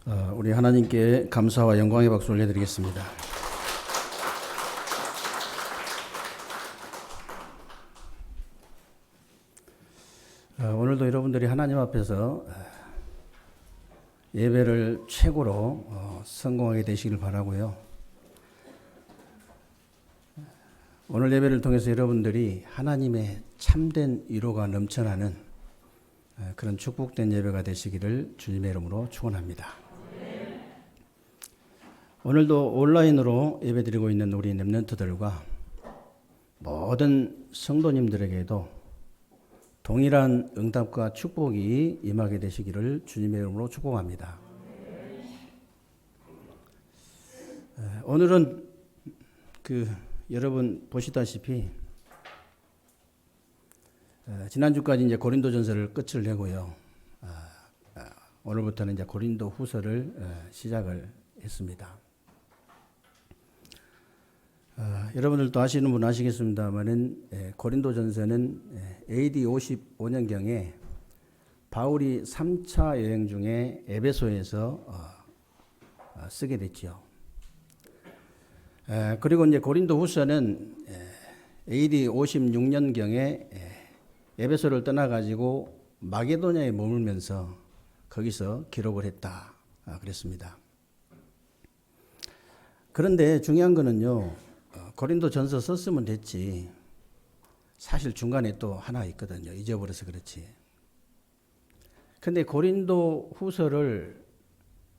우리 하나님께 감사와 영광의 박수 올려드리겠습니다. 오늘도 여러분들이 하나님 앞에서 예배를 최고로 성공하게 되시길 바라고요. 오늘 예배를 통해서 여러분들이 하나님의 참된 위로가 넘쳐나는 그런 축복된 예배가 되시기를 주님의 이름으로 축원합니다. 오늘도 온라인으로 예배드리고 있는 우리 렘넌트들과 모든 성도님들에게도 동일한 응답과 축복이 임하게 되시기를 주님의 이름으로 축복합니다. 오늘은 여러분 보시다시피 지난주까지 이제 고린도전서를 끝을 내고요. 오늘부터는 이제 고린도후서를 시작을 했습니다. 여러분들도 아시는 분 아시겠습니다만은 고린도전서는 AD 55년경에 바울이 3차 여행 중에 에베소에서 쓰게 됐지요. 그리고 이제 고린도후서는 AD 56년경에 에베소를 떠나가지고 마게도냐에 머물면서 거기서 기록을 했다 그랬습니다. 그런데 중요한 거는요, 고린도전서 썼으면 됐지. 사실 중간에 또 하나 있거든요. 잊어버려서 그렇지. 근데 고린도후서를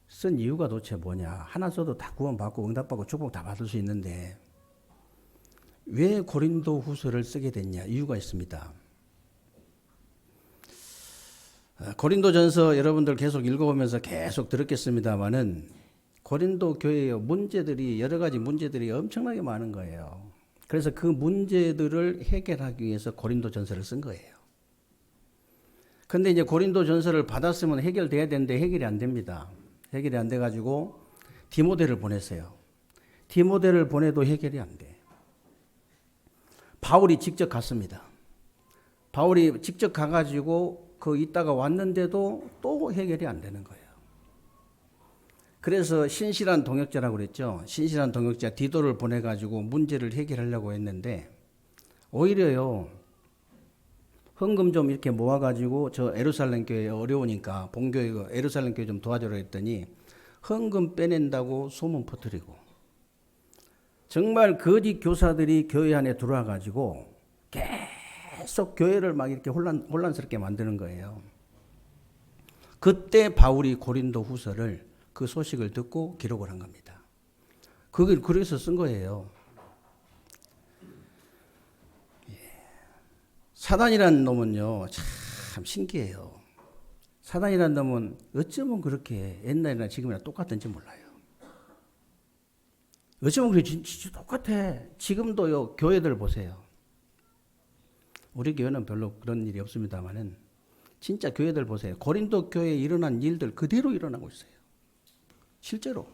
쓴 이유가 도대체 뭐냐? 하나 써도 다 구원받고 응답받고 축복 다 받을 수 있는데 왜 고린도후서를 쓰게 됐냐? 이유가 있습니다. 고린도전서 여러분들 계속 읽어보면서 계속 들었겠습니다마는 고린도 교회의 문제들이 여러 가지 문제들이 엄청나게 많은 거예요. 그래서 그 문제들을 해결하기 위해서 고린도전서를 쓴 거예요. 근데 이제 고린도전서를 받았으면 해결돼야 되는데 해결이 안 됩니다. 해결이 안 돼가지고 디모데를 보냈어요. 디모데를 보내도 해결이 안 돼. 바울이 직접 갔습니다. 바울이 직접 가가지고 있다가 왔는데도 또 해결이 안 되는 거예요. 그래서 신실한 동역자라고 그랬죠. 신실한 동역자 디도를 보내가지고 문제를 해결하려고 했는데 오히려요, 헌금 좀 이렇게 모아가지고 저 에루살렘 교회 어려우니까 본교회 에루살렘 교회 좀 도와주라 했더니 헌금 빼낸다고 소문 퍼뜨리고 정말 거짓 교사들이 교회 안에 들어와가지고 계속 교회를 막 이렇게 혼란스럽게 만드는 거예요. 그때 바울이 고린도 후서를 그 소식을 듣고 기록을 한 겁니다. 그걸 그래서 쓴 거예요. 사단이라는 놈은요, 참 신기해요. 사단이라는 놈은 어쩌면 그렇게 옛날이나 지금이나 똑같은지 몰라요. 어쩌면 그게 진짜 똑같아. 지금도요, 교회들 보세요. 우리 교회는 별로 그런 일이 없습니다만은 진짜 교회들 보세요. 고린도 교회에 일어난 일들 그대로 일어나고 있어요. 실제로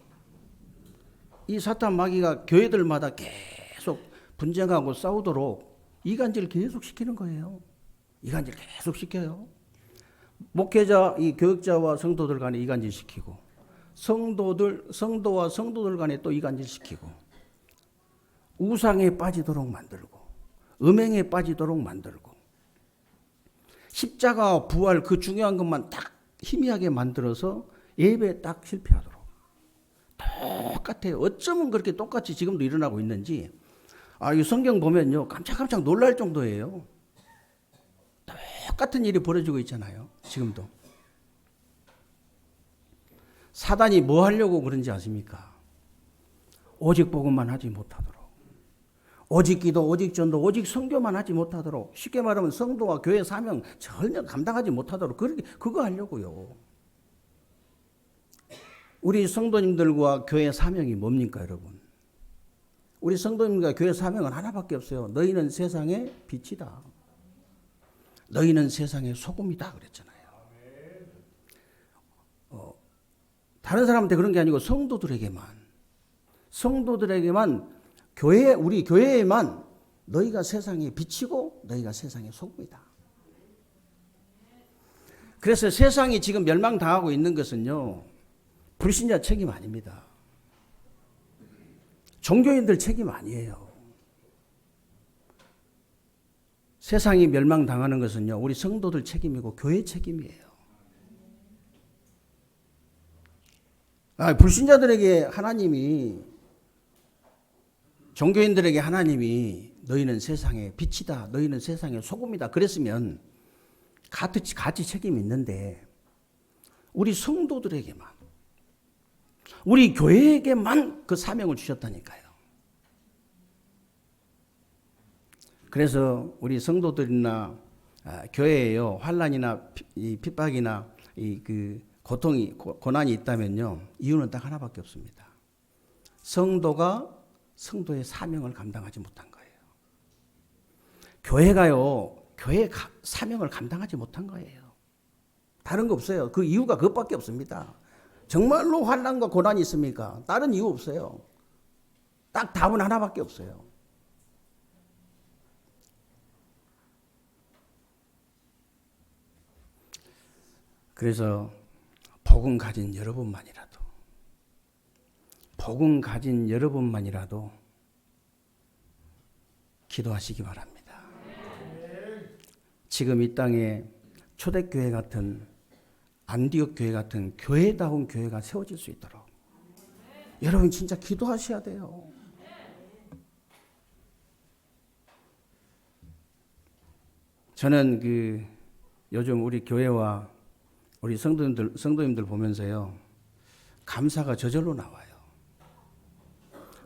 이 사탄 마귀가 교회들마다 계속 분쟁하고 싸우도록 이간질 계속 시키는 거예요. 이간질 계속 시켜요. 목회자, 이 교역자와 성도들 간에 이간질 시키고 성도와 성도들 간에 또 이간질 시키고 우상에 빠지도록 만들고 음행에 빠지도록 만들고 십자가와 부활 그 중요한 것만 딱 희미하게 만들어서 예배에 딱 실패하도록 똑같아요. 어쩌면 그렇게 똑같이 지금도 일어나고 있는지 이 성경 보면요 깜짝깜짝 놀랄 정도예요. 똑같은 일이 벌어지고 있잖아요. 지금도. 사단이 뭐 하려고 그런지 아십니까? 오직 복음만 하지 못하도록, 오직 기도, 오직 전도, 오직 선교만 하지 못하도록, 쉽게 말하면 성도와 교회 사명 전혀 감당하지 못하도록 그거 하려고요. 우리 성도님들과 교회 사명이 뭡니까, 여러분? 우리 성도님과 교회 사명은 하나밖에 없어요. 너희는 세상의 빛이다. 너희는 세상의 소금이다 그랬잖아요. 다른 사람한테 그런 게 아니고 성도들에게만 우리 교회에만 너희가 세상의 빛이고 너희가 세상의 소금이다. 그래서 세상이 지금 멸망당하고 있는 것은요, 불신자 책임 아닙니다. 종교인들 책임 아니에요. 세상이 멸망당하는 것은요, 우리 성도들 책임이고 교회 책임이에요. 불신자들에게 하나님이, 종교인들에게 하나님이 너희는 세상의 빛이다, 너희는 세상의 소금이다 그랬으면 같이 책임이 있는데, 우리 성도들에게만, 우리 교회에게만 그 사명을 주셨다니까요. 그래서 우리 성도들이나 교회에요, 환난이나 핍박이나 고통이, 고난이 있다면요, 이유는 딱 하나밖에 없습니다. 성도가 성도의 사명을 감당하지 못한 거예요. 교회가요, 교회의 사명을 감당하지 못한 거예요. 다른 거 없어요. 그 이유가 그것밖에 없습니다. 정말로 환난과 고난이 있습니까? 다른 이유 없어요. 딱 답은 하나밖에 없어요. 그래서 복음 가진 여러분만이라도 기도하시기 바랍니다. 지금 이 땅에 초대교회 같은, 안디옥 교회 같은 교회다운 교회가 세워질 수 있도록 여러분 진짜 기도하셔야 돼요. 저는 요즘 우리 교회와 우리 성도님들 보면서요, 감사가 저절로 나와요.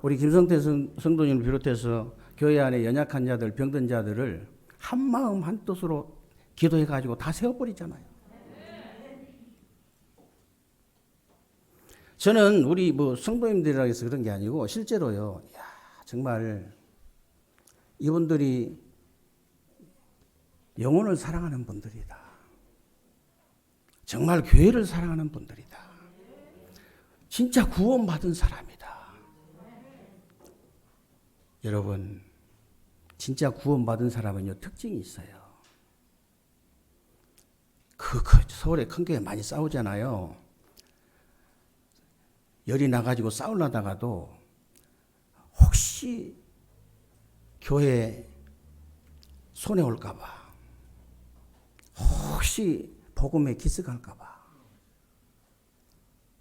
우리 김성태 성도님을 비롯해서 교회 안에 연약한 자들, 병든 자들을 한마음 한뜻으로 기도해가지고 다 세워버리잖아요. 저는 우리 성도님들이라 해서 그런 게 아니고 실제로요, 정말 이분들이 영혼을 사랑하는 분들이다. 정말 교회를 사랑하는 분들이다. 진짜 구원받은 사람이다. 여러분, 진짜 구원받은 사람은요, 특징이 있어요. 서울에 큰 교회 많이 싸우잖아요. 열이 나가지고 싸우려다가도 혹시 교회 손해 올까봐, 혹시 복음에 기스갈까봐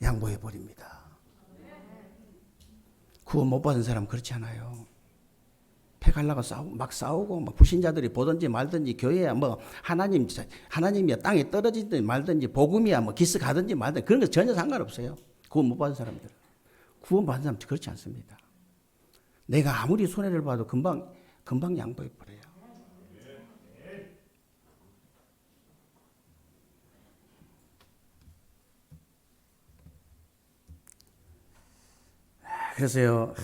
양보해버립니다. 구원 못 받은 사람 그렇지 않아요. 패갈라고 막 싸우고, 막 불신자들이 보든지 말든지, 교회야 하나님이야 땅에 떨어지든지 말든지, 복음이야 기스 가든지 말든지, 그런 거 전혀 상관없어요. 구원 못 받은 사람들. 구원 받은 사람 그렇지 않습니다. 내가 아무리 손해를 봐도 금방 양보해버려요. 그래서요,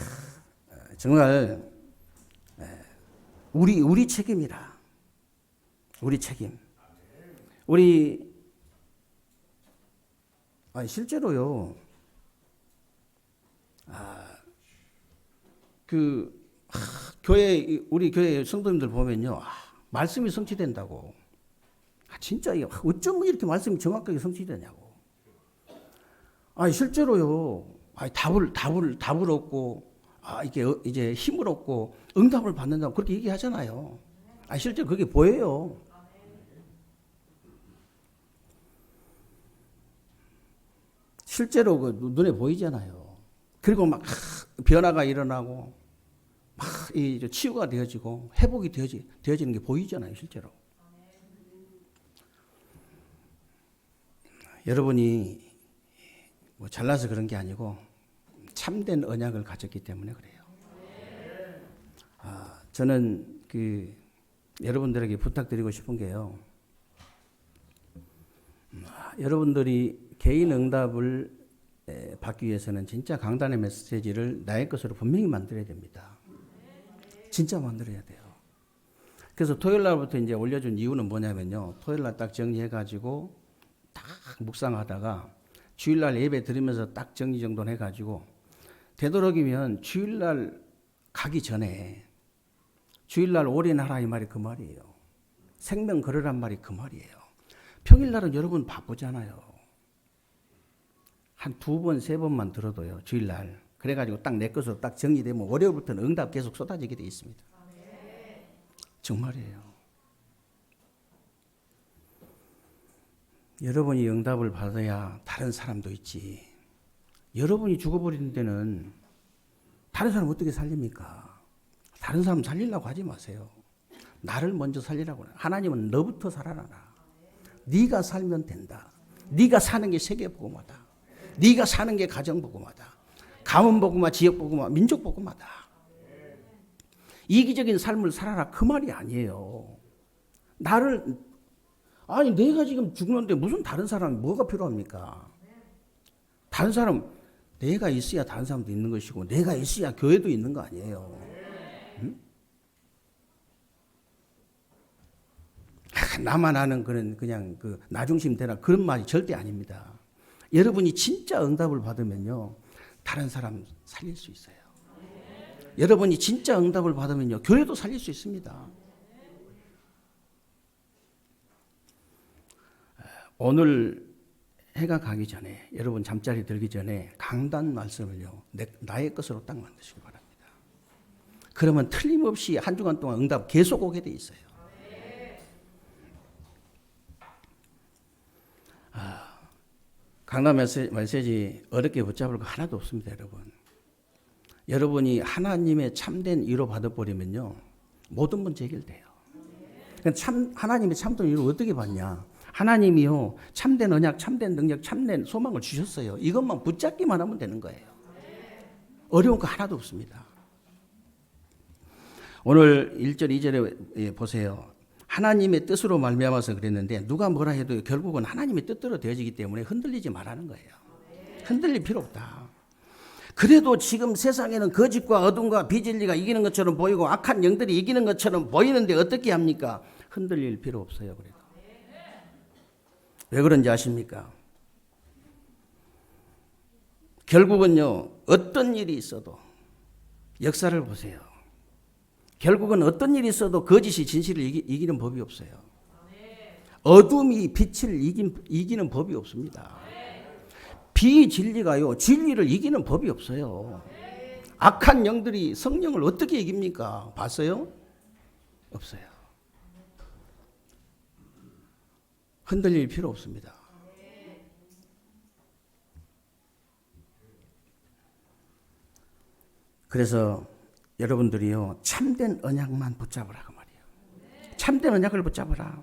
정말 우리 책임이라. 우리 책임. 실제로요, 우리 교회 성도님들 보면요, 말씀이 성취된다고. 진짜 어쩜 이렇게 말씀이 정확하게 성취되냐고. 실제로요, 답을 얻고, 이게 이제 힘을 얻고 응답을 받는다고 그렇게 얘기하잖아요. 실제로 그게 보여요. 실제로 눈에 보이잖아요. 그리고 막 변화가 일어나고, 막 치유가 되어지고 회복이 되어지는 게 보이잖아요, 실제로. 여러분이 잘나서 그런 게 아니고 참된 언약을 가졌기 때문에 그래요. 저는 여러분들에게 부탁드리고 싶은 게요, 여러분들이 개인 응답을 받기 위해서는 진짜 강단의 메시지를 나의 것으로 분명히 만들어야 됩니다. 진짜 만들어야 돼요. 그래서 토요일 날부터 이제 올려준 이유는 뭐냐면요, 토요일 날 딱 정리해가지고 딱 묵상하다가 주일날 예배 드리면서 딱 정리정돈 해가지고, 되도록이면 주일날 가기 전에, 주일날 올인하라 이 말이 그 말이에요. 생명 걸으란 말이 그 말이에요. 평일날은 여러분 바쁘잖아요. 한 2번, 3번만 들어도요, 주일날. 그래가지고 딱 내 것으로 딱 정리되면 월요일부터는 응답 계속 쏟아지게 돼 있습니다. 정말이에요. 여러분이 응답을 받아야 다른 사람도 있지. 여러분이 죽어버리는 데는 다른 사람 어떻게 살립니까? 다른 사람 살리려고 하지 마세요. 나를 먼저 살리라고 해요. 하나님은 너부터 살아나라. 네가 살면 된다. 네가 사는 게 세계복음화다. 네가 사는 게 가정복음화다. 가문복음화, 지역복음화, 민족복음화다. 이기적인 삶을 살아라 그 말이 아니에요. 아니 내가 지금 죽는데 무슨 다른 사람이 뭐가 필요합니까? 다른 사람 내가 있어야 다른 사람도 있는 것이고 내가 있어야 교회도 있는 거 아니에요. 응? 나만 아는 그냥 그 나중심 되라 그런 말이 절대 아닙니다. 여러분이 진짜 응답을 받으면요 다른 사람 살릴 수 있어요. 여러분이 진짜 응답을 받으면요 교회도 살릴 수 있습니다. 오늘 해가 가기 전에 여러분 잠자리 들기 전에 강단 말씀을요 나의 것으로 딱 만드시기 바랍니다. 그러면 틀림없이 한 주간 동안 응답 계속 오게 돼 있어요. 강단 메시지 어렵게 붙잡을 거 하나도 없습니다. 여러분이 하나님의 참된 위로 받아버리면요 모든 문제 해결돼요. 하나님의 참된 위로 어떻게 받냐? 하나님이요 참된 언약, 참된 능력, 참된 소망을 주셨어요. 이것만 붙잡기만 하면 되는 거예요. 어려운 거 하나도 없습니다. 오늘 1절 2절에 보세요. 하나님의 뜻으로 말미암아서 그랬는데 누가 뭐라 해도 결국은 하나님의 뜻대로 되어지기 때문에 흔들리지 말라는 거예요. 흔들릴 필요 없다. 그래도 지금 세상에는 거짓과 어둠과 비진리가 이기는 것처럼 보이고 악한 영들이 이기는 것처럼 보이는데 어떻게 합니까? 흔들릴 필요 없어요. 그래도. 왜 그런지 아십니까? 결국은요 어떤 일이 있어도 역사를 보세요. 결국은 어떤 일이 있어도 거짓이 진실을 이기는 법이 없어요. 어둠이 빛을 이기는 법이 없습니다. 비진리가요 진리를 이기는 법이 없어요. 악한 영들이 성령을 어떻게 이깁니까? 봤어요? 없어요. 흔들릴 필요 없습니다. 그래서 여러분들이요 참된 언약만 붙잡으라 그 말이에요. 참된 언약을 붙잡으라.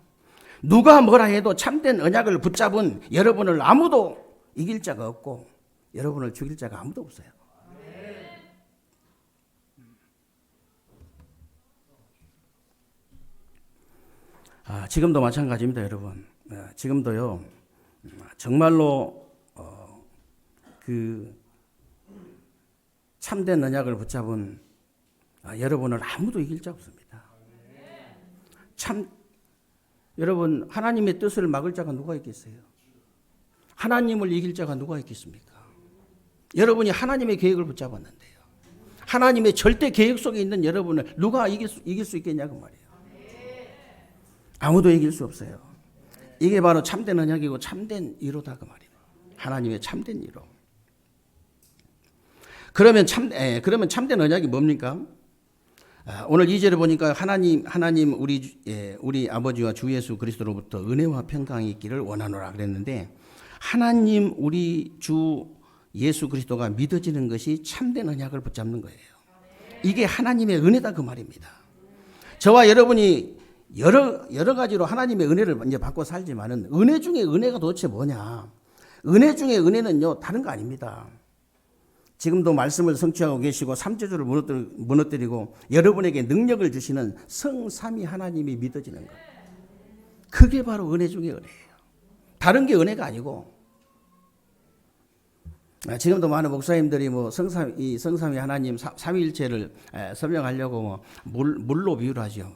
누가 뭐라 해도 참된 언약을 붙잡은 여러분을 아무도 이길 자가 없고 여러분을 죽일 자가 아무도 없어요. 지금도 마찬가지입니다, 여러분. 지금도요 정말로 그 참된 언약을 붙잡은 여러분을 아무도 이길 자 없습니다. 여러분 하나님의 뜻을 막을 자가 누가 있겠어요? 하나님을 이길 자가 누가 있겠습니까? 여러분이 하나님의 계획을 붙잡았는데요. 하나님의 절대 계획 속에 있는 여러분을 누가 이길 수 있겠냐고 말이에요. 아무도 이길 수 없어요. 이게 바로 참된 언약이고 참된 위로다 그 말이에요. 하나님의 참된 위로. 그러면 참된 언약이 뭡니까? 오늘 2절에 보니까 하나님 우리 아버지와 주 예수 그리스도로부터 은혜와 평강이 있기를 원하노라 그랬는데 하나님 우리 주 예수 그리스도가 믿어지는 것이 참된 언약을 붙잡는 거예요. 이게 하나님의 은혜다 그 말입니다. 저와 여러분이 여러 가지로 하나님의 은혜를 이제 받고 살지만은 은혜 중에 은혜가 도대체 뭐냐? 은혜 중에 은혜는요 다른 거 아닙니다. 지금도 말씀을 성취하고 계시고 삼재주를 무너뜨리고 여러분에게 능력을 주시는 성삼위 하나님이 믿어지는 것. 그게 바로 은혜 중에 은혜예요. 다른 게 은혜가 아니고 지금도 많은 목사님들이 뭐 성삼위 하나님 삼위일체를 설명하려고 뭐 물로 비유를 하죠.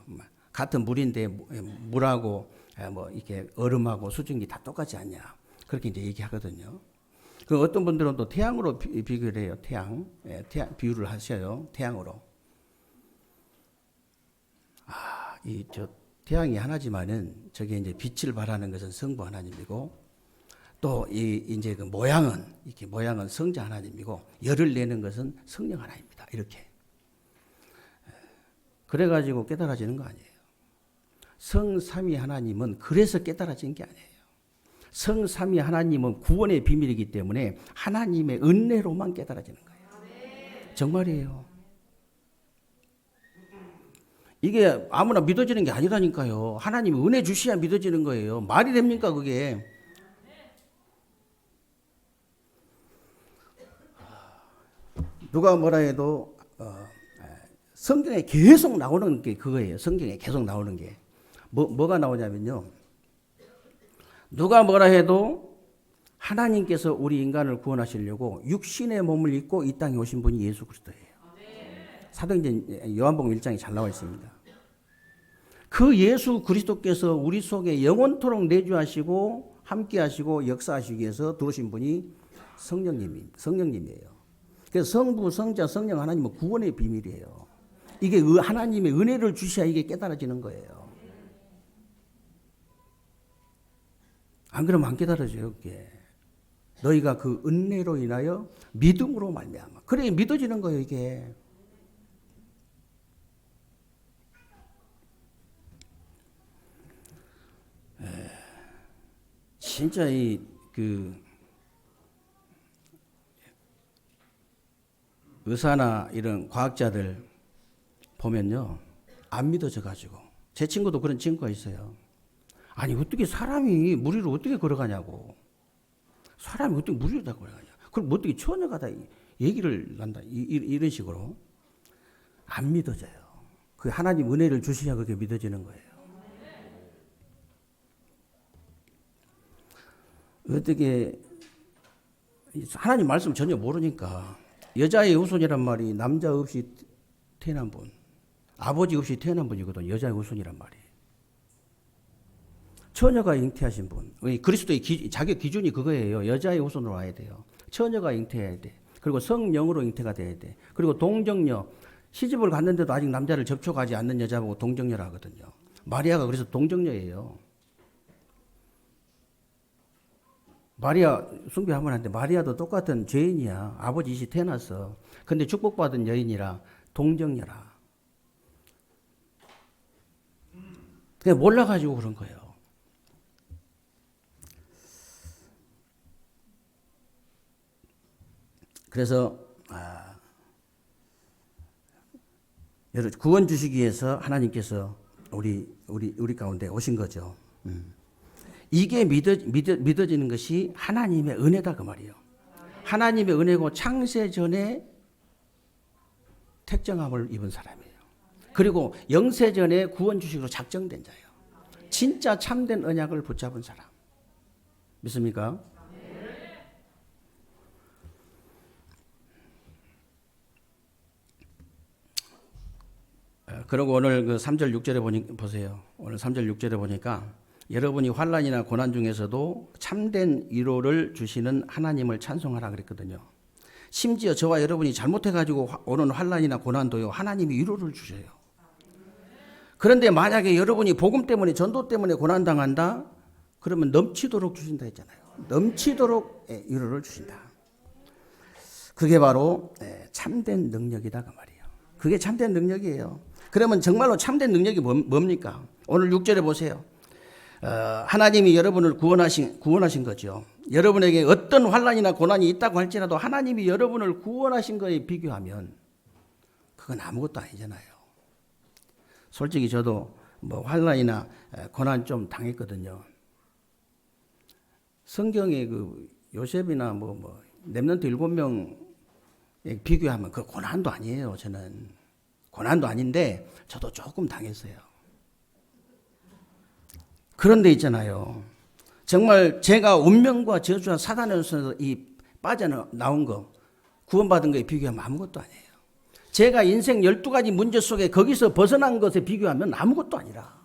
같은 물인데 물하고 뭐 이렇게 얼음하고 수증기 다 똑같지 않냐. 그렇게 이제 얘기하거든요. 그 어떤 분들은 또 태양으로 비교를 해요. 태양 비유를 하셔요. 태양으로. 태양이 하나지만은 저게 이제 빛을 발하는 것은 성부 하나님이고 또 이제 그 모양은 이렇게 모양은 성자 하나님이고 열을 내는 것은 성령 하나입니다. 이렇게. 그래가지고 깨달아지는 거 아니에요. 성삼위 하나님은 그래서 깨달아진 게 아니에요. 성삼위 하나님은 구원의 비밀이기 때문에 하나님의 은혜로만 깨달아지는 거예요. 정말이에요. 이게 아무나 믿어지는 게 아니라니까요. 하나님이 은혜 주셔야 믿어지는 거예요. 말이 됩니까 그게? 누가 뭐라 해도 성경에 계속 나오는 게 그거예요. 성경에 계속 나오는 게 뭐가 나오냐면요. 누가 뭐라 해도 하나님께서 우리 인간을 구원하시려고 육신의 몸을 입고 이 땅에 오신 분이 예수 그리스도예요. 사도행전 요한복음 1장에 잘 나와 있습니다. 그 예수 그리스도께서 우리 속에 영원토록 내주하시고 함께하시고 역사하시기 위해서 들어오신 분이 성령님이에요. 그래서 성부, 성자, 성령 하나님은 구원의 비밀이에요. 이게 하나님의 은혜를 주셔야 이게 깨달아지는 거예요. 안 그러면 안 깨달아져요. 그게. 너희가 그 은혜로 인하여 믿음으로 말미암아. 그래 믿어지는 거예요. 이게. 진짜 의사나 이런 과학자들 보면요. 안 믿어져 가지고. 제 친구도 그런 친구가 있어요. 아니 어떻게 사람이 물 위로 어떻게 걸어가냐고. 사람이 어떻게 물 위로 걸어가냐. 그럼 어떻게 처녀가 다 얘기를 한다. 이런 식으로. 안 믿어져요. 그 하나님 은혜를 주시냐 그렇게 믿어지는 거예요. 어떻게 하나님 말씀 전혀 모르니까 여자의 후손이란 말이 남자 없이 태어난 분, 아버지 없이 태어난 분이거든. 여자의 후손이란 말이. 처녀가 잉태하신 분. 그리스도의 자격 기준이 그거예요. 여자의 후손으로 와야 돼요. 처녀가 잉태해야 돼. 그리고 성령으로 잉태가 돼야 돼. 그리고 동정녀. 시집을 갔는데도 아직 남자를 접촉하지 않는 여자보고 동정녀라 하거든요. 마리아가 그래서 동정녀예요. 마리아 숭배하면 안 돼. 마리아도 똑같은 죄인이야. 아버지 이시 태어났어. 근데 축복받은 여인이라 동정녀라. 그냥 몰라가지고 그런 거예요. 그래서 구원 주시기 위해서 하나님께서 우리 가운데 오신 거죠. 이게 믿어지는 것이 하나님의 은혜다 그 말이에요. 하나님의 은혜고 창세 전에 택정함을 입은 사람이에요. 그리고 영세 전에 구원 주식으로 작정된 자예요. 진짜 참된 언약을 붙잡은 사람. 믿습니까? 그리고 오늘 그 3절 6절에 보세요. 오늘 3절 6절에 보니까 여러분이 환난이나 고난 중에서도 참된 위로를 주시는 하나님을 찬송하라 그랬거든요. 심지어 저와 여러분이 잘못해가지고 오는 환난이나 고난도요. 하나님이 위로를 주셔요. 그런데 만약에 여러분이 복음 때문에 전도 때문에 고난당한다. 그러면 넘치도록 주신다 했잖아요. 넘치도록 위로를 주신다. 그게 바로 참된 능력이다 그 말이에요. 그게 참된 능력이에요. 그러면 정말로 참된 능력이 뭡니까? 오늘 6절에 보세요. 하나님이 여러분을 구원하신 거죠. 여러분에게 어떤 환난이나 고난이 있다고 할지라도 하나님이 여러분을 구원하신 거에 비교하면 그건 아무것도 아니잖아요. 솔직히 저도 뭐 환난이나 고난 좀 당했거든요. 성경에 그 요셉이나 뭐 렘넌트 7명에 비교하면 그 고난도 아니에요. 저는 고난도 아닌데 저도 조금 당했어요. 그런데 있잖아요. 정말 제가 운명과 저주와 사단에서 빠져나온 거, 구원받은 거에 비교하면 아무것도 아니에요. 제가 인생 12가지 문제 속에 거기서 벗어난 것에 비교하면 아무것도 아니라.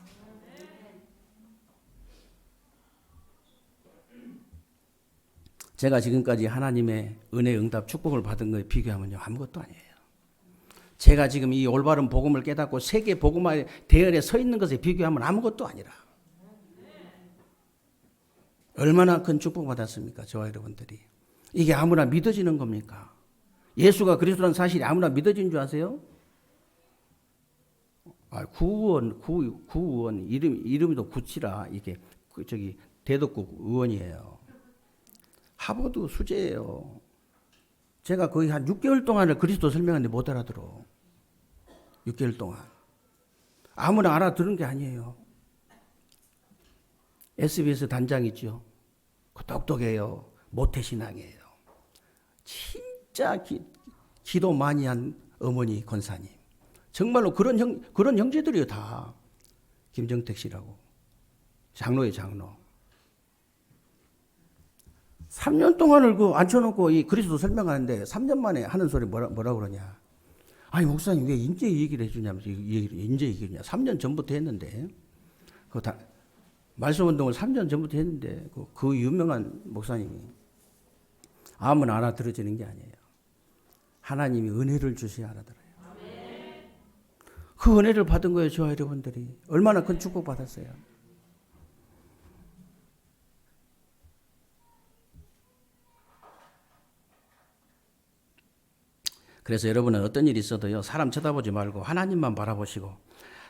제가 지금까지 하나님의 은혜, 응답, 축복을 받은 거에 비교하면요. 아무것도 아니에요. 제가 지금 이 올바른 복음을 깨닫고 세계 복음화의 대열에 서 있는 것에 비교하면 아무것도 아니라. 얼마나 큰 축복 받았습니까? 저와 여러분들이. 이게 아무나 믿어지는 겁니까? 예수가 그리스도라는 사실이 아무나 믿어지는 줄 아세요? 구의원 이름도 구치라. 이게 대덕구 의원이에요. 하버드 수재예요. 제가 거의 한 6개월 동안을 그리스도 설명하는데 못 알아들어. 6개월 동안. 아무나 알아들은 게 아니에요. SBS 단장 있죠. 똑똑해요. 모태신앙이에요. 진짜 기도 많이 한 어머니 권사님. 정말로 그런 형제들이요 다. 김정택 씨라고. 장로의 장로. 3년 동안을 앉혀놓고 이 그리스도 설명하는데 3년 만에 하는 소리 뭐라 그러냐. 아니 목사님 왜 인재 얘기를 해주냐면서 인재 얘기냐. 3년 전부터 했는데 말씀운동을 3년 전부터 했는데 그 유명한 목사님이 아무나 알아들어지는 게 아니에요. 하나님이 은혜를 주셔야 알아들어요. 그 은혜를 받은 거예요. 저와 여러분들이. 얼마나 큰 축복 받았어요. 그래서 여러분은 어떤 일이 있어도요. 사람 쳐다보지 말고 하나님만 바라보시고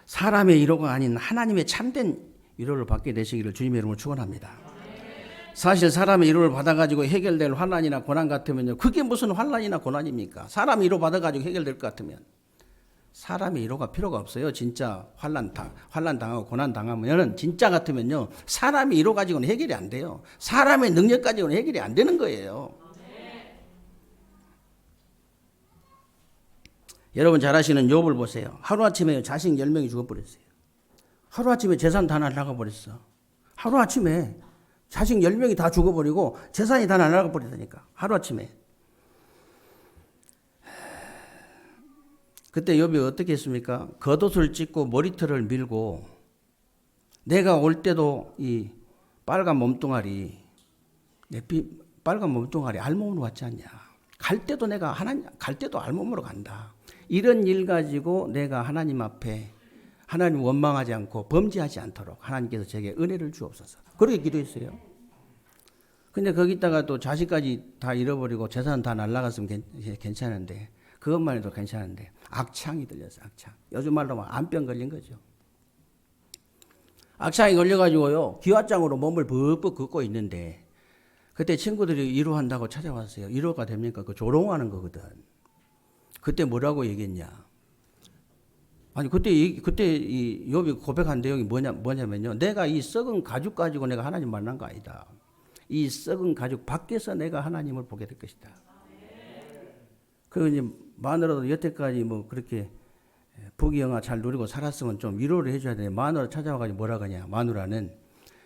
사람의 위로가 아닌 하나님의 참된 위로를 받게 되시기를 주님의 이름으로 축원합니다. 사실 사람의 위로를 받아가지고 해결될 환난이나 고난 같으면요. 그게 무슨 환난이나 고난입니까? 사람의 위로 받아가지고 해결될 것 같으면. 사람의 위로가 필요가 없어요. 진짜 환난 당하고 고난 당하면 진짜 같으면요. 사람의 위로 가지고는 해결이 안 돼요. 사람의 능력 가지고는 해결이 안 되는 거예요. 여러분 잘 아시는 욥을 보세요. 하루아침에 자식 10명이 죽어버렸어요. 하루아침에 재산 다 날아가 버렸어. 하루아침에 자식 10명이 다 죽어버리고 재산이 다 날아가 버리다니까. 하루아침에. 그때 욥이 어떻게 했습니까? 겉옷을 찢고 머리털을 밀고 내가 올 때도 이 빨간 몸뚱아리 알몸으로 왔지 않냐. 갈 때도 갈 때도 알몸으로 간다. 이런 일 가지고 내가 하나님 앞에 하나님 원망하지 않고 범죄하지 않도록 하나님께서 제게 은혜를 주옵소서. 그렇게 기도했어요. 근데 거기다가 또 자식까지 다 잃어버리고 재산 다 날라갔으면 괜찮은데 그것만 해도 괜찮은데 악창이 들렸어요. 악창. 요즘 말로 막 암병 걸린 거죠. 악창이 걸려가지고요. 기와장으로 몸을 벅벅 긋고 있는데 그때 친구들이 위로한다고 찾아왔어요. 위로가 됩니까? 그 조롱하는 거거든. 그때 뭐라고 얘기했냐? 아니 그때 이 욥이 고백한 내용이 뭐냐면요. 내가 이 썩은 가죽 가지고 내가 하나님 만난 거 아니다. 이 썩은 가죽 밖에서 내가 하나님을 보게 될 것이다. 그 이제 마누라도 여태까지 뭐 그렇게 부귀영화 잘 누리고 살았으면 좀 위로를 해줘야 되는데 마누라 찾아와가지고 뭐라 그러냐. 마누라는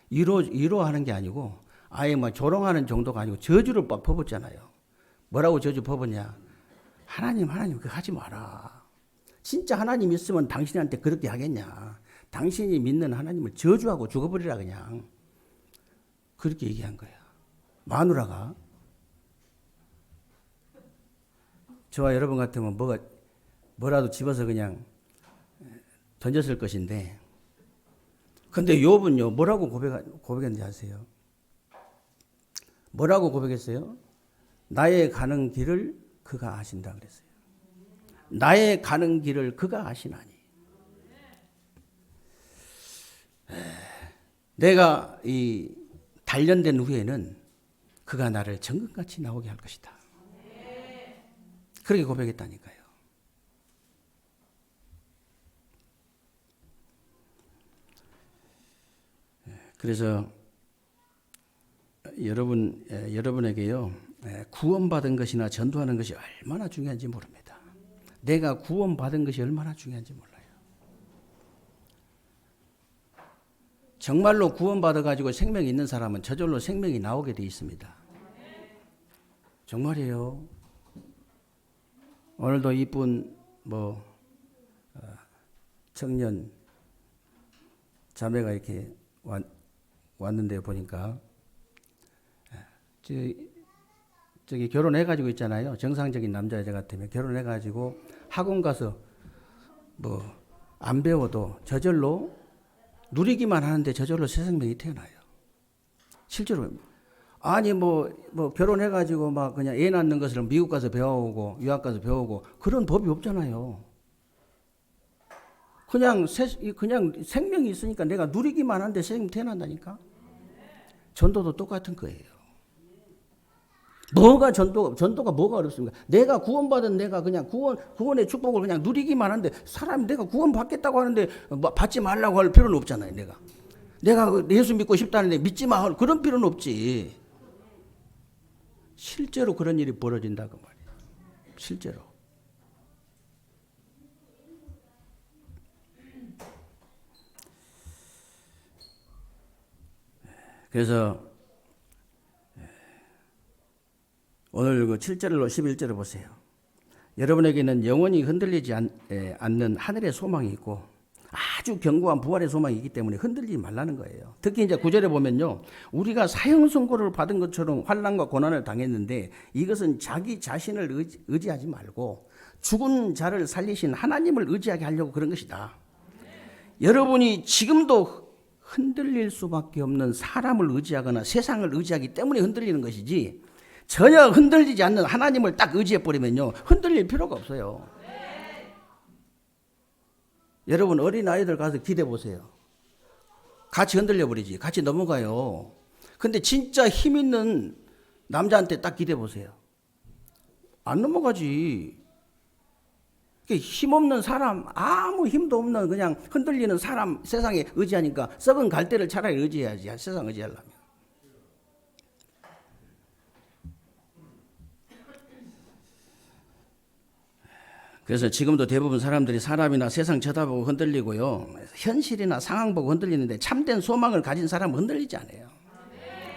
위로하는 게 아니고 아예 막 조롱하는 정도가 아니고 저주를 막 퍼붓잖아요. 뭐라고 저주 퍼붓냐. 하나님 그거 하지 마라. 진짜 하나님 있으면 당신한테 그렇게 하겠냐. 당신이 믿는 하나님을 저주하고 죽어버리라 그냥. 그렇게 얘기한 거야. 마누라가. 저와 여러분 같으면 뭐라도 집어서 그냥 던졌을 것인데 근데 욥은요 뭐라고 고백했는지 아세요? 뭐라고 고백했어요? 나의 가는 길을 그가 아신다 그랬어요. 나의 가는 길을 그가 아시나니. 내가 이 단련된 후에는 그가 나를 정금같이 나오게 할 것이다. 그렇게 고백했다니까요. 그래서 여러분에게요 구원받은 것이나 전도하는 것이 얼마나 중요한지 모릅니다. 내가 구원받은 것이 얼마나 중요한지 몰라요. 정말로 구원받아가지고 생명이 있는 사람은 저절로 생명이 나오게 돼 있습니다. 정말이에요. 오늘도 이쁜 청년 자매가 이렇게 왔는데 보니까 저기 결혼해가지고 있잖아요. 정상적인 남자 여자 같으면 결혼해가지고 학원 가서 안 배워도 저절로 누리기만 하는데 저절로 새 생명이 태어나요. 실제로. 아니 뭐 결혼해가지고 막 그냥 애 낳는 것을 미국 가서 배워오고 유학 가서 배우고 그런 법이 없잖아요. 그냥 생명이 있으니까 내가 누리기만 한데 생명 태어난다니까. 전도도 똑같은 거예요. 뭐가 전도가 뭐가 어렵습니까? 내가 구원받은 내가 그냥 구원의 축복을 그냥 누리기만 한데 사람이 내가 구원받겠다고 하는데 뭐 받지 말라고 할 필요는 없잖아요. 내가 예수 믿고 싶다는데 믿지 마 그런 필요는 없지. 실제로 그런 일이 벌어진다고 말이에요. 실제로. 그래서 오늘 그 7절로 11절을 보세요. 여러분에게는 영원히 흔들리지 않는 하늘의 소망이 있고 아주 견고한 부활의 소망이 있기 때문에 흔들리지 말라는 거예요. 특히 이제 9절에 보면요. 우리가 사형 선고를 받은 것처럼 환난과 고난을 당했는데 이것은 자기 자신을 의지하지 말고 죽은 자를 살리신 하나님을 의지하게 하려고 그런 것이다. 여러분이 지금도 흔들릴 수밖에 없는 사람을 의지하거나 세상을 의지하기 때문에 흔들리는 것이지 전혀 흔들리지 않는 하나님을 딱 의지해버리면요. 흔들릴 필요가 없어요. 여러분 어린아이들 가서 기대보세요. 같이 흔들려버리지. 같이 넘어가요. 근데 진짜 힘 있는 남자한테 딱 기대보세요. 안 넘어가지. 힘없는 사람, 아무 힘도 없는 그냥 흔들리는 사람 세상에 의지하니까 썩은 갈대를 차라리 의지해야지. 세상 의지하려면. 그래서 지금도 대부분 사람들이 사람이나 세상 쳐다보고 흔들리고요. 현실이나 상황 보고 흔들리는데 참된 소망을 가진 사람은 흔들리지 않아요.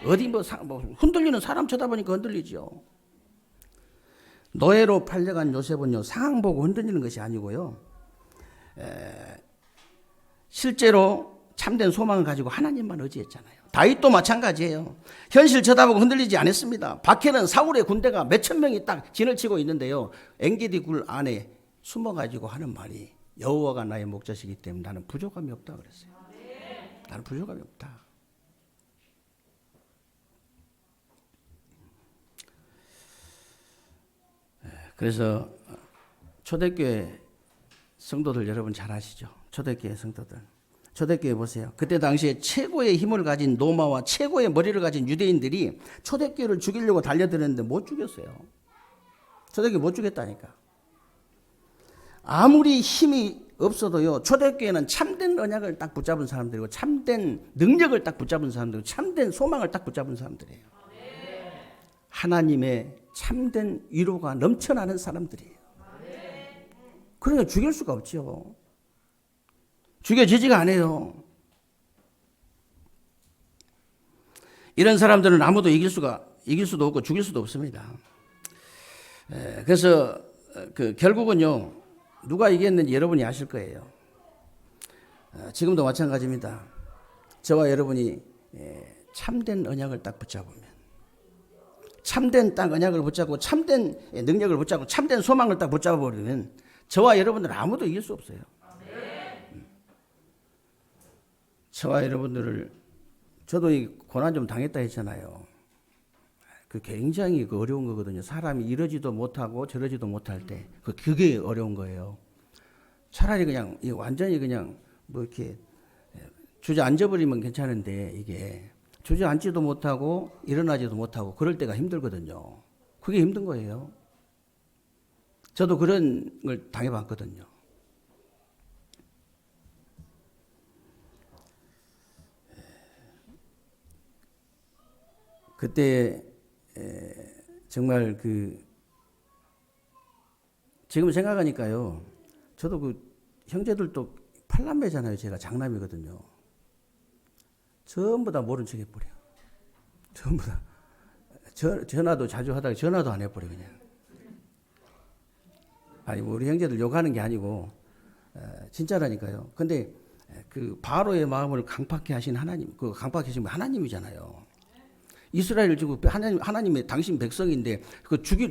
어디 뭐 흔들리는 사람 쳐다보니까 흔들리죠. 노예로 팔려간 요셉은요. 상황 보고 흔들리는 것이 아니고요. 실제로 참된 소망을 가지고 하나님만 의지했잖아요. 다윗도 마찬가지예요. 현실 쳐다보고 흔들리지 않았습니다. 밖에는 사울의 군대가 몇천 명이 딱 진을 치고 있는데요. 엔게디 굴 안에 숨어가지고 하는 말이 여호와가 나의 목자시기 때문에 나는 부족함이 없다 그랬어요. 나는 부족함이 없다. 그래서 초대교회 성도들 여러분 잘 아시죠? 초대교회 성도들. 초대교회 보세요. 그때 당시에 최고의 힘을 가진 로마와 최고의 머리를 가진 유대인들이 초대교회를 죽이려고 달려들었는데 못 죽였어요. 초대교회 못 죽였다니까. 아무리 힘이 없어도요. 초대교회는 참된 언약을 딱 붙잡은 사람들이고 참된 능력을 딱 붙잡은 사람들이고 참된 소망을 딱 붙잡은 사람들이에요. 하나님의 참된 위로가 넘쳐나는 사람들이에요. 그러니까 죽일 수가 없죠. 죽여지지가 않아요. 이런 사람들은 아무도 이길 수도 없고 죽일 수도 없습니다. 그래서 결국은요. 누가 이겼는지 여러분이 아실 거예요. 지금도 마찬가지입니다. 저와 여러분이 참된 언약을 딱 붙잡으면 참된 딱 언약을 붙잡고 참된 능력을 붙잡고 참된 소망을 딱 붙잡아버리면 저와 여러분들 아무도 이길 수 없어요. 저와 여러분들을 저도 이 고난 좀 당했다 했잖아요. 그 굉장히 어려운 거거든요. 사람이 이러지도 못하고 저러지도 못할 때 그게 어려운 거예요. 차라리 그냥 완전히 그냥 뭐 이렇게 주저앉아버리면 괜찮은데 이게 주저앉지도 못하고 일어나지도 못하고 그럴 때가 힘들거든요. 그게 힘든 거예요. 저도 그런 걸 당해봤거든요. 그때 정말 지금 생각하니까요. 저도 형제들도 8남매잖아요. 제가 장남이거든요. 전부 다 모른 척 해버려요. 전부 다. 전화도 자주 하다가 전화도 안 해버려 그냥. 아니 우리 형제들 욕하는 게 아니고 진짜라니까요. 근데 바로의 마음을 강팍해 하신 하나님, 강팍해 하신 하나님이잖아요. 이스라엘을 지금 하나님의 당신 백성인데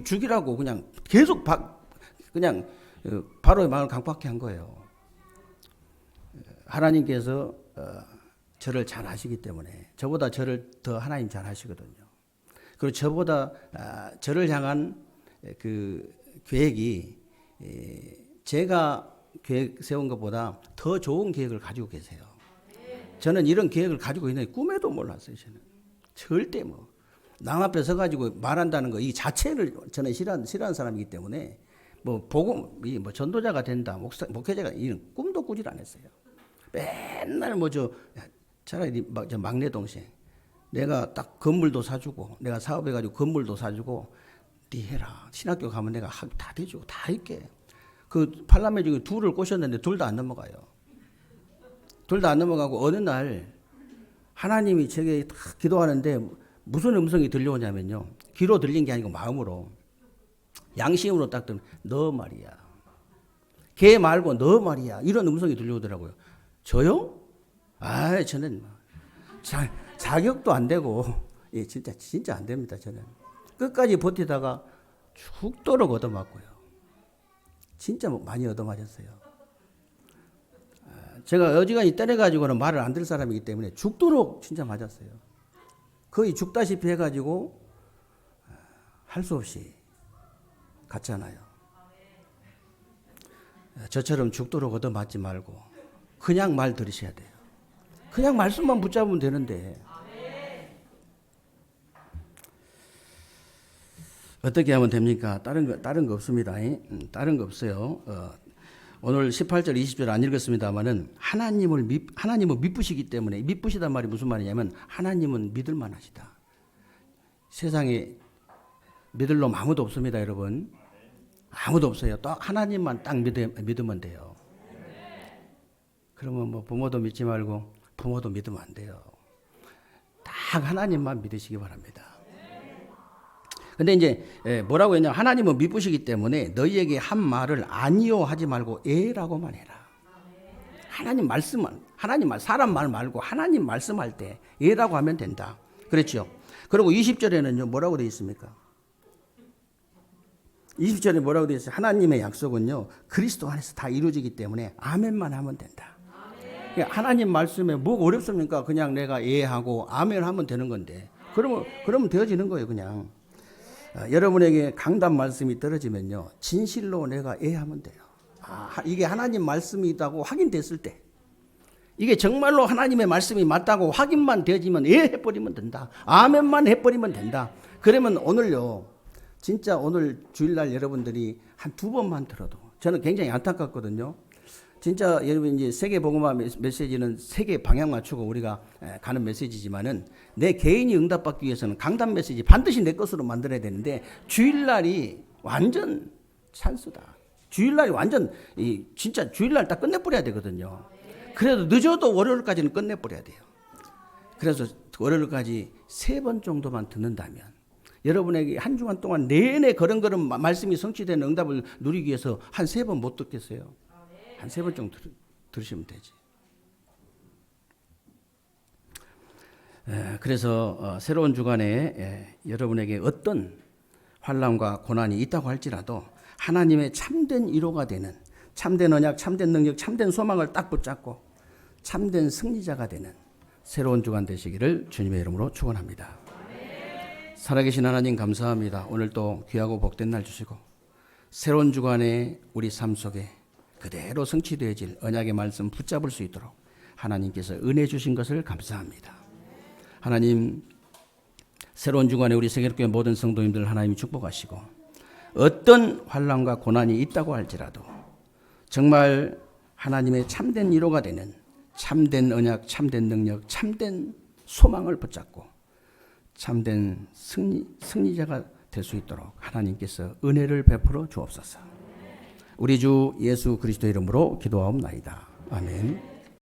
죽이라고 그냥 계속 그냥 바로의 마음을 강팍해 한 거예요. 하나님께서 저를 잘 아시기 때문에 저보다 저를 더 하나님 잘 아시거든요. 그리고 저보다 저를 향한 그 계획이 제가 계획 세운 것보다 더 좋은 계획을 가지고 계세요. 저는 이런 계획을 가지고 있는데 꿈에도 몰랐어요. 저는 절대 남 앞에 서가지고 말한다는 거 이 자체를 저는 싫어하는 사람이기 때문에 복음 전도자가 된다, 목회자가 이런 꿈도 꾸질 않았어요. 맨날 차라리 저 막내 동생 내가 딱 건물도 사주고 내가 사업해가지고 건물도 사주고 네 해라. 신학교 가면 내가 다 대주고 다 할게. 그 팔남매 중에 둘을 꼬셨는데 둘 다 안 넘어가요. 둘 다 안 넘어가고 어느 날 하나님이 제게 딱 기도하는데 무슨 음성이 들려오냐면요. 귀로 들린 게 아니고 마음으로 양심으로 딱 들으면 너 말이야. 걔 말고 너 말이야. 이런 음성이 들려오더라고요. 저요? 저는 자격도 안 되고 진짜 안 됩니다. 저는 끝까지 버티다가 죽도록 얻어맞고요. 진짜 많이 얻어맞았어요. 제가 어지간히 때려가지고는 말을 안 들 사람이기 때문에 죽도록 진짜 맞았어요. 거의 죽다시피 해가지고 할 수 없이 갔잖아요. 저처럼 죽도록 얻어맞지 말고 그냥 말 들으셔야 돼요. 그냥 말씀만 붙잡으면 되는데 어떻게 하면 됩니까? 다른 거 없습니다. 다른 거 없어요. 오늘 18절 20절 안 읽었습니다만은 하나님을 믿으시기 때문에 믿으시단 말이 무슨 말이냐면 하나님은 믿을 만하시다. 세상에 믿을 놈 아무도 없습니다, 여러분. 아무도 없어요. 또 하나님만 딱 믿으면 돼요. 그러면 부모도 믿지 말고 부모도 믿으면 안 돼요. 딱 하나님만 믿으시기 바랍니다. 근데 이제 뭐라고 했냐? 하나님은 믿으시기 때문에 너희에게 한 말을 아니요 하지 말고 에라고만 해라. 사람 말 말고 하나님 말씀할 때 에라고 하면 된다. 그랬죠? 그리고 20절에는요 뭐라고 되어 있습니까? 20절에 뭐라고 되어 있어요? 하나님의 약속은요 그리스도 안에서 다 이루어지기 때문에 아멘만 하면 된다. 그러니까 하나님 말씀에 뭐가 어렵습니까? 그냥 내가 예하고 아멘 하면 되는 건데 그러면 되어지는 거예요. 그냥 여러분에게 강단 말씀이 떨어지면요 진실로 내가 예하면 돼요. 이게 하나님 말씀이라고 확인됐을 때 이게 정말로 하나님의 말씀이 맞다고 확인만 되어지면 예 해버리면 된다. 아멘만 해버리면 된다. 그러면 오늘요 진짜 오늘 주일날 여러분들이 한 2번만 들어도 저는 굉장히 안타깝거든요. 진짜 여러분 이제 세계 복음화 메시지는 세계 방향 맞추고 우리가 가는 메시지지만은 내 개인이 응답받기 위해서는 강단 메시지 반드시 내 것으로 만들어야 되는데 주일날이 완전 찬스다. 주일날이 완전 진짜 주일날 딱 끝내버려야 되거든요. 그래도 늦어도 월요일까지는 끝내버려야 돼요. 그래서 월요일까지 3번 정도만 듣는다면 여러분에게 한 주간 동안 내내 그런 말씀이 성취되는 응답을 누리기 위해서 한 3번 못 듣겠어요? 한 3번 정도 들으시면 되지. 그래서 새로운 주간에 여러분에게 어떤 환난과 고난이 있다고 할지라도 하나님의 참된 위로가 되는 참된 언약, 참된 능력, 참된 소망을 딱 붙잡고 참된 승리자가 되는 새로운 주간 되시기를 주님의 이름으로 축원합니다. 살아계신 하나님 감사합니다. 오늘 또 귀하고 복된 날 주시고 새로운 주간에 우리 삶 속에 그대로 성취되어질 언약의 말씀 붙잡을 수 있도록 하나님께서 은혜 주신 것을 감사합니다. 하나님 새로운 주간에 우리 세계교회 모든 성도님들 하나님이 축복하시고 어떤 환난과 고난이 있다고 할지라도 정말 하나님의 참된 위로가 되는 참된 언약, 참된 능력, 참된 소망을 붙잡고 참된 승리자가 될 수 있도록 하나님께서 은혜를 베풀어 주옵소서. 우리 주 예수 그리스도 이름으로 기도하옵나이다. 아멘.